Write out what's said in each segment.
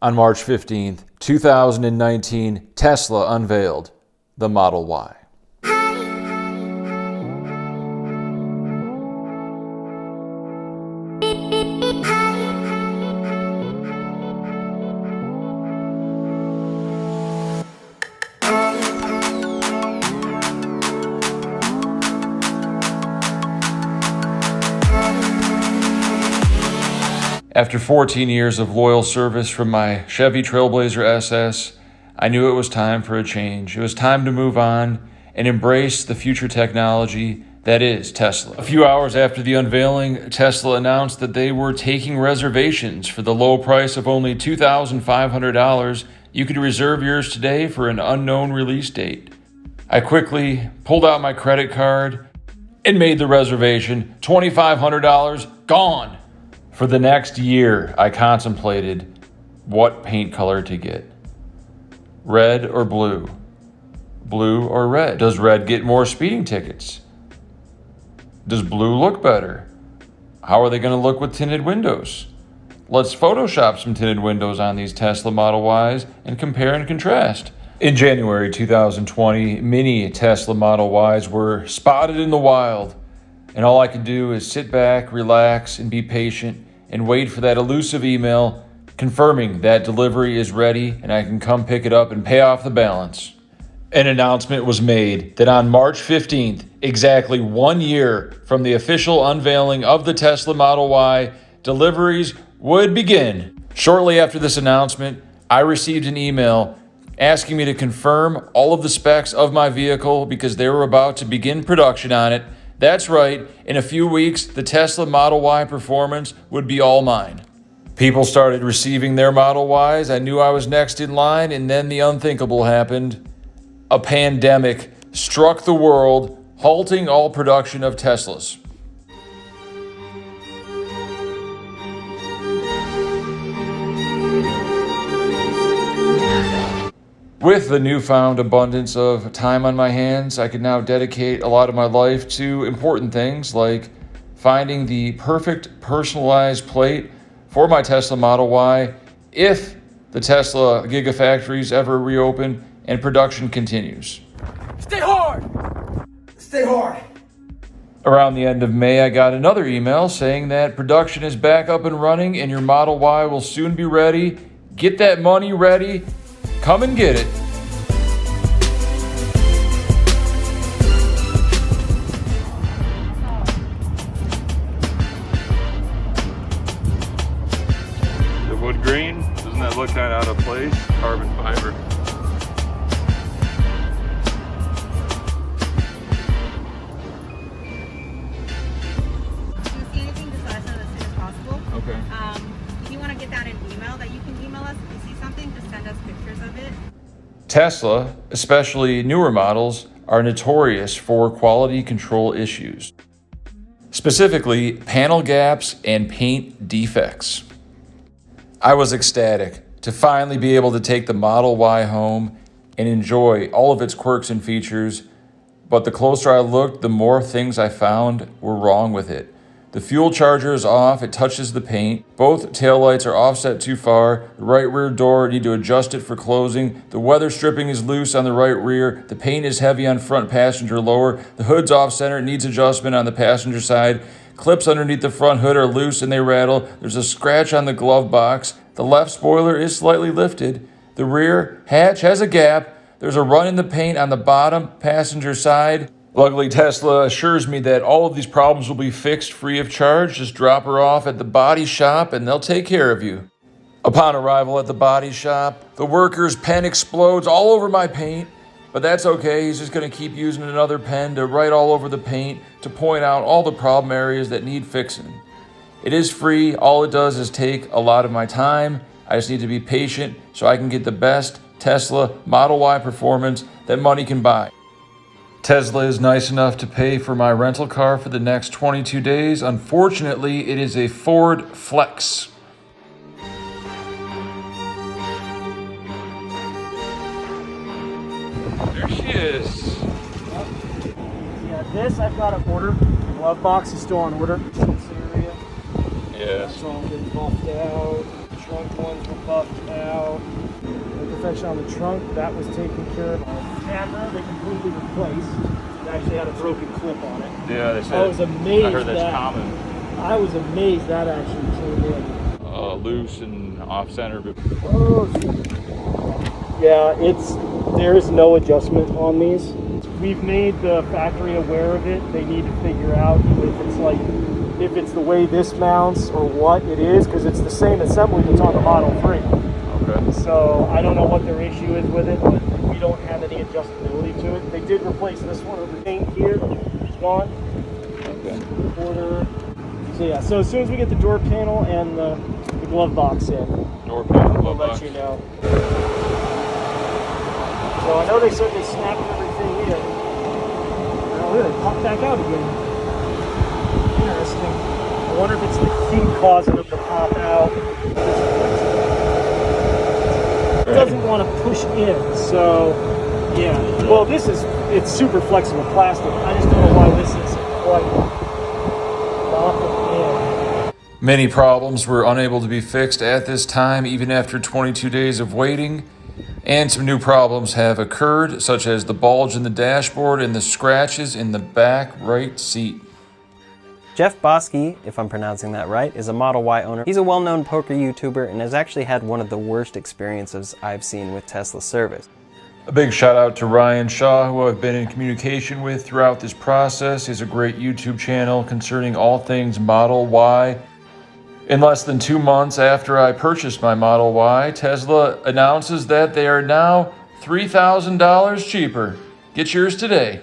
On March 15th, 2019, Tesla unveiled the Model Y. After 14 years of loyal service from my Chevy Trailblazer SS, I knew it was time for a change. It was time to move on and embrace the future technology that is Tesla. A few hours after the unveiling, Tesla announced that they were taking reservations for the low price of only $2,500. You could reserve yours today for an unknown release date. I quickly pulled out my credit card and made the reservation. $2,500 gone. For the next year, I contemplated what paint color to get. Red or blue? Blue or red? Does red get more speeding tickets? Does blue look better? How are they going to look with tinted windows? Let's Photoshop some tinted windows on these Tesla Model Ys and compare and contrast. In January 2020, many Tesla Model Ys were spotted in the wild, and all I could do is sit back, relax, and be patient and wait for that elusive email confirming that delivery is ready and I can come pick it up and pay off the balance. An announcement was made that on March 15th, exactly 1 year from the official unveiling of the Tesla Model Y, deliveries would begin. Shortly after this announcement, I received an email asking me to confirm all of the specs of my vehicle because they were about to begin production on it. That's right, in a few weeks, the Tesla Model Y Performance would be all mine. People started receiving their Model Ys. I knew I was next in line, and then the unthinkable happened. A pandemic struck the world, halting all production of Teslas. With the newfound abundance of time on my hands, I can now dedicate a lot of my life to important things like finding the perfect personalized plate for my Tesla Model Y if the Tesla Gigafactories ever reopen and production continues. Stay hard! Stay hard! Around the end of May, I got another email saying that production is back up and running and your Model Y will soon be ready. Get that money ready. Come and get it. The wood grain, doesn't that look kind of out of place? Carbon fiber. If you see anything, just let us know as soon as possible. Okay. If you want to get that in email, that you can email us. If you see something, just send us pictures of it. Tesla, especially newer models, are notorious for quality control issues, specifically panel gaps and paint defects. I was ecstatic to finally be able to take the Model Y home and enjoy all of its quirks and features, but the closer I looked, the more things I found were wrong with it. The fuel charger is off, it touches the paint. Both taillights are offset too far. The right rear door, need to adjust it for closing. The weather stripping is loose on the right rear. The paint is heavy on front passenger lower. The hood's off center, it needs adjustment on the passenger side. Clips underneath the front hood are loose and they rattle. There's a scratch on the glove box. The left spoiler is slightly lifted. The rear hatch has a gap. There's a run in the paint on the bottom passenger side. Luckily, Tesla assures me that all of these problems will be fixed free of charge. Just drop her off at the body shop and they'll take care of you. Upon arrival at the body shop, the worker's pen explodes all over my paint, but that's okay. He's just going to keep using another pen to write all over the paint to point out all the problem areas that need fixing. It is free. All it does is take a lot of my time. I just need to be patient so I can get the best Tesla Model Y performance that money can buy. Tesla is nice enough to pay for my rental car for the next 22 days. Unfortunately, it is a Ford Flex. There she is. Yeah, this I've got to order. The glove box is still on order. This area. Yes. That's all getting buffed out. Trunk ones were buffed out. Imperfection on the trunk, that was taken care of. Camera, they completely replaced. It actually had a broken clip on it. Yeah, they said. I was amazed. I heard that's common. I was amazed that actually came in. Loose and off center. Oh, yeah, there is no adjustment on these. We've made the factory aware of it. They need to figure out if it's the way this mounts or what it is, because it's the same assembly that's on the Model 3. Okay. So I don't know what their issue is with it, but we don't have any adjustability to it. They did replace this one over here. It's gone. Okay. Quarter. So yeah, so as soon as we get the door panel and the glove box in, Door panel, we'll glove let box. you know. So I know they said they snapped everything in. Oh, really? Popped back out again. Interesting. I wonder if it's the heat causing them to pop out. It doesn't want to push in, so yeah. Well, it's super flexible plastic. I just don't know why this isn't quite locking in. Many problems were unable to be fixed at this time, even after 22 days of waiting. And some new problems have occurred, such as the bulge in the dashboard and the scratches in the back right seat. Jeff Boski, if I'm pronouncing that right, is a Model Y owner. He's a well-known poker YouTuber and has actually had one of the worst experiences I've seen with Tesla service. A big shout out to Ryan Shaw, who I've been in communication with throughout this process. He has a great YouTube channel concerning all things Model Y. In less than 2 months after I purchased my Model Y, Tesla announces that they are now $3,000 cheaper. Get yours today.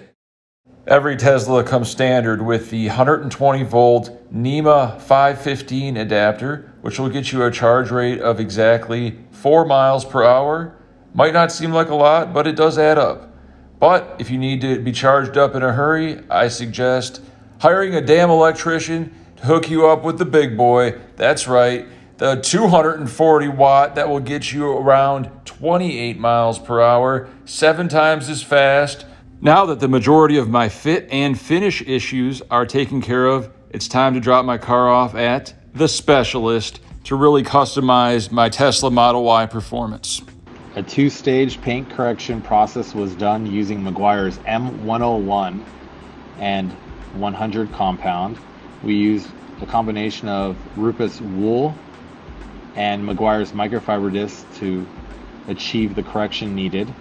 Every Tesla comes standard with the 120 volt NEMA 515 adapter, which will get you a charge rate of exactly 4 miles per hour. Might not seem like a lot, but it does add up. But if you need to be charged up in a hurry, I suggest hiring a damn electrician to hook you up with the big boy. That's right, the 240 watt that will get you around 28 miles per hour, 7 times as fast. Now that the majority of my fit and finish issues are taken care of, it's time to drop my car off at The Specialist to really customize my Tesla Model Y performance. A 2-stage paint correction process was done using Meguiar's M101 and 100 compound. We used a combination of Rupus wool and Meguiar's microfiber disc to achieve the correction needed.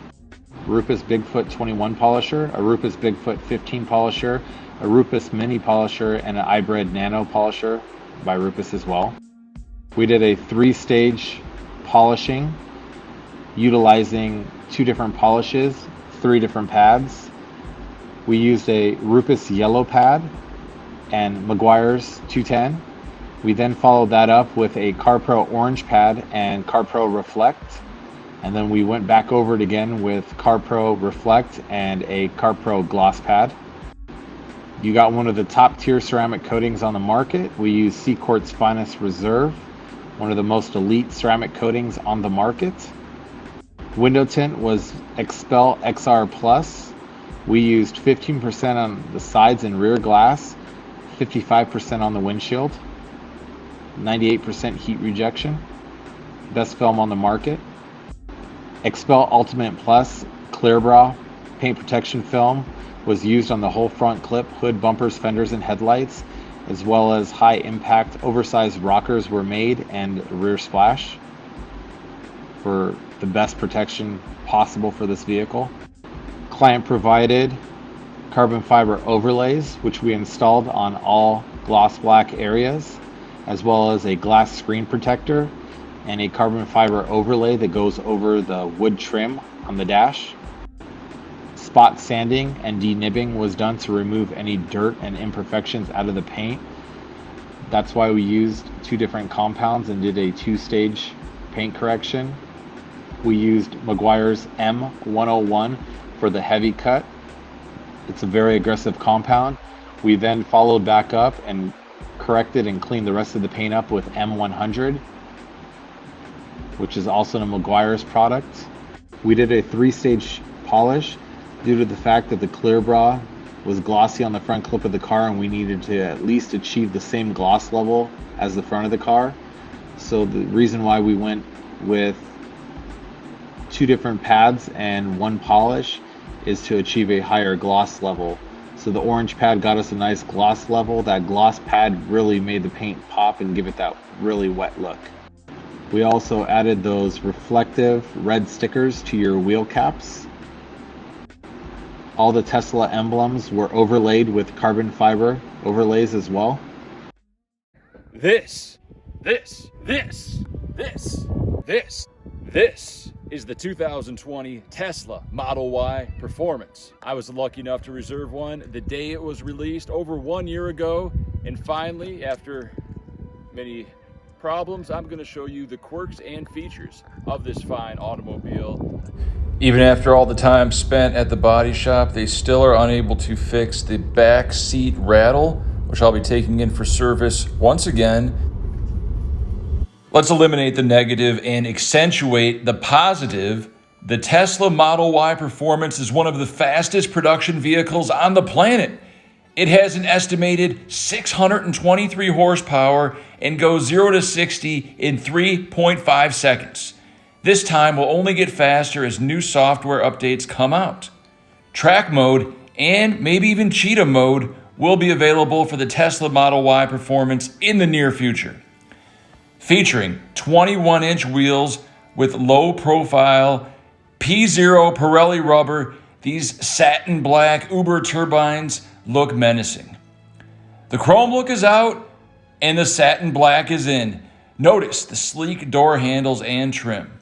Rupus Bigfoot 21 polisher, a Rupus Bigfoot 15 polisher, a Rupus mini polisher, and an iBred nano polisher by Rupus as well. We did a 3-stage polishing utilizing 2 different polishes, 3 different pads. We used a Rupus yellow pad and Meguiar's 210. We then followed that up with a CarPro orange pad and CarPro Reflect. And then we went back over it again with CarPro Reflect and a CarPro gloss pad. You got one of the top tier ceramic coatings on the market. We use Seacort's Finest Reserve, one of the most elite ceramic coatings on the market. Window tint was Expel XR Plus. We used 15% on the sides and rear glass, 55% on the windshield, 98% heat rejection. Best film on the market. Expel Ultimate Plus Clear Bra paint protection film was used on the whole front clip, hood, bumpers, fenders, and headlights, as well as high impact oversized rockers were made and rear splash for the best protection possible for this vehicle. Client provided carbon fiber overlays, which we installed on all gloss black areas, as well as a glass screen protector and a carbon fiber overlay that goes over the wood trim on the dash. Spot sanding and denibbing was done to remove any dirt and imperfections out of the paint. That's why we used 2 different compounds and did a 2-stage paint correction. We used Meguiar's M101 for the heavy cut. It's a very aggressive compound. We then followed back up and corrected and cleaned the rest of the paint up with M100, which is also a Meguiar's product. We did a 3-stage polish due to the fact that the clear bra was glossy on the front clip of the car and we needed to at least achieve the same gloss level as the front of the car. So the reason why we went with 2 different pads and 1 polish is to achieve a higher gloss level. So the orange pad got us a nice gloss level. That gloss pad really made the paint pop and give it that really wet look. We also added those reflective red stickers to your wheel caps. All the Tesla emblems were overlaid with carbon fiber overlays as well. This is the 2020 Tesla Model Y Performance. I was lucky enough to reserve one the day it was released over 1 year ago. And finally, after many problems, I'm going to show you the quirks and features of this fine automobile. Even after all the time spent at the body shop, they still are unable to fix the back seat rattle, which I'll be taking in for service once again. Let's eliminate the negative and accentuate the positive. The Tesla Model Y Performance is one of the fastest production vehicles on the planet. It has an estimated 623 horsepower and goes 0 to 60 in 3.5 seconds. This time will only get faster as new software updates come out. Track mode and maybe even cheetah mode will be available for the Tesla Model Y Performance in the near future. Featuring 21-inch wheels with low-profile P0 Pirelli rubber, these satin black Uber turbines look menacing. The chrome look is out and the satin black is in. Notice the sleek door handles and trim.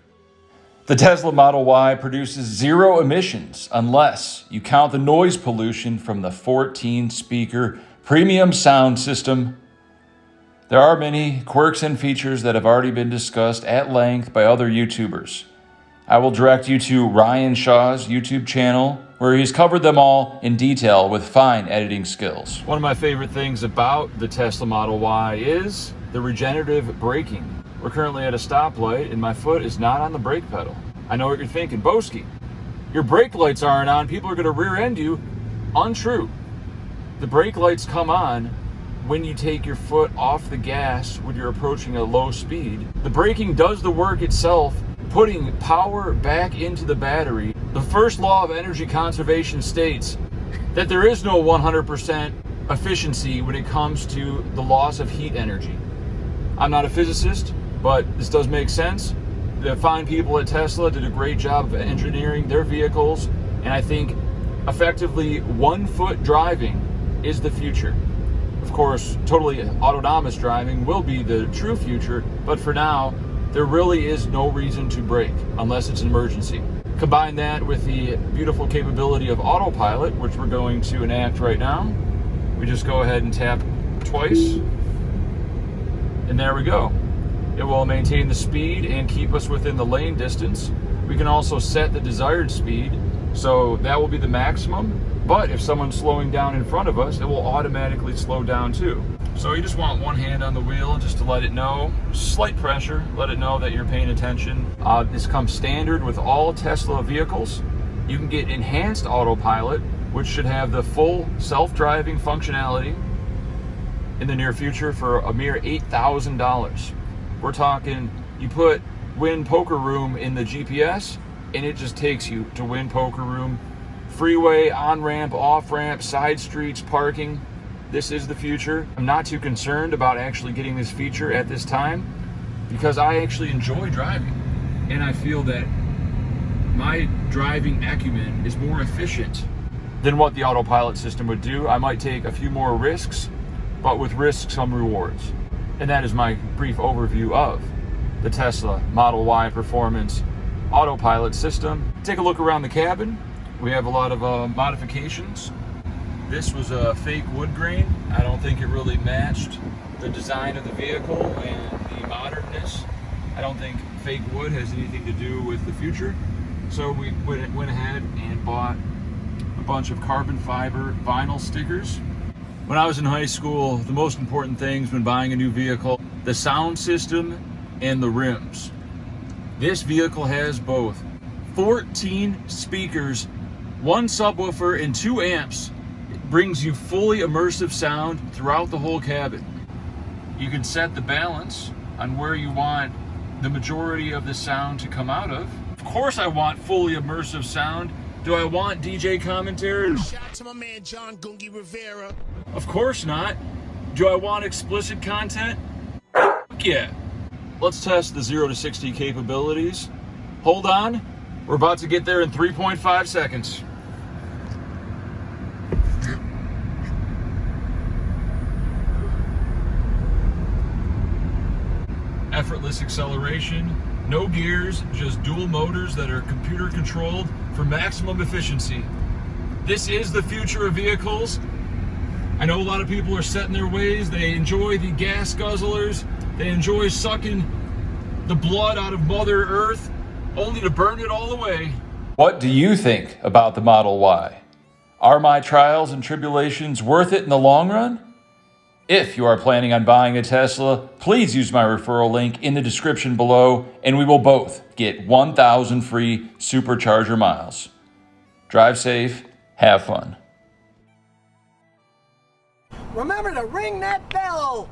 The Tesla Model Y produces 0 emissions unless you count the noise pollution from the 14-speaker premium sound system. There are many quirks and features that have already been discussed at length by other YouTubers. I will direct you to Ryan Shaw's YouTube channel, where he's covered them all in detail with fine editing skills. One of my favorite things about the Tesla Model Y is the regenerative braking. We're currently at a stoplight and my foot is not on the brake pedal. I know what you're thinking, Boski, your brake lights aren't on, people are gonna rear end you. Untrue. The brake lights come on when you take your foot off the gas when you're approaching a low speed. The braking does the work itself, putting power back into the battery. The first law of energy conservation states that there is no 100% efficiency when it comes to the loss of heat energy. I'm not a physicist, but this does make sense. The fine people at Tesla did a great job of engineering their vehicles, and I think effectively 1 foot driving is the future. Of course, totally autonomous driving will be the true future, but for now, there really is no reason to brake unless it's an emergency. Combine that with the beautiful capability of autopilot, which we're going to enact right now. We just go ahead and tap twice, and there we go. It will maintain the speed and keep us within the lane distance. We can also set the desired speed, so that will be the maximum. But if someone's slowing down in front of us, it will automatically slow down too. So you just want one hand on the wheel just to let it know, slight pressure, let it know that you're paying attention. This comes standard with all Tesla vehicles. You can get enhanced autopilot, which should have the full self-driving functionality in the near future for a mere $8,000. We're talking, you put Win Poker Room in the GPS and it just takes you to Win Poker Room. Freeway, on-ramp, off-ramp, side streets, parking. This is the future. I'm not too concerned about actually getting this feature at this time because I actually enjoy driving. And I feel that my driving acumen is more efficient than what the autopilot system would do. I might take a few more risks, but with risks come rewards. And that is my brief overview of the Tesla Model Y Performance autopilot system. Take a look around the cabin. We have a lot of modifications. This was a fake wood grain. I don't think it really matched the design of the vehicle and the modernness. I don't think fake wood has anything to do with the future. So we went ahead and bought a bunch of carbon fiber vinyl stickers. When I was in high school, the most important things when buying a new vehicle, the sound system and the rims. This vehicle has both 14 speakers, 1 subwoofer, and 2 amps. It brings you fully immersive sound throughout the whole cabin. You can set the balance on where you want the majority of the sound to come out of. Of course I want fully immersive sound. Do I want DJ commentary? Shout out to my man John Gungi Rivera. Of course not. Do I want explicit content? Yeah. Let's test the 0 to 60 capabilities. Hold on. We're about to get there in 3.5 seconds. Effortless acceleration, no gears, just dual motors that are computer controlled for maximum efficiency. This is the future of vehicles. I know a lot of people are set in their ways. They enjoy the gas guzzlers. They enjoy sucking the blood out of Mother Earth, only to burn it all away. What do you think about the Model Y? Are my trials and tribulations worth it in the long run? If you are planning on buying a Tesla, please use my referral link in the description below, and we will both get 1,000 free supercharger miles. Drive safe, have fun. Remember to ring that bell!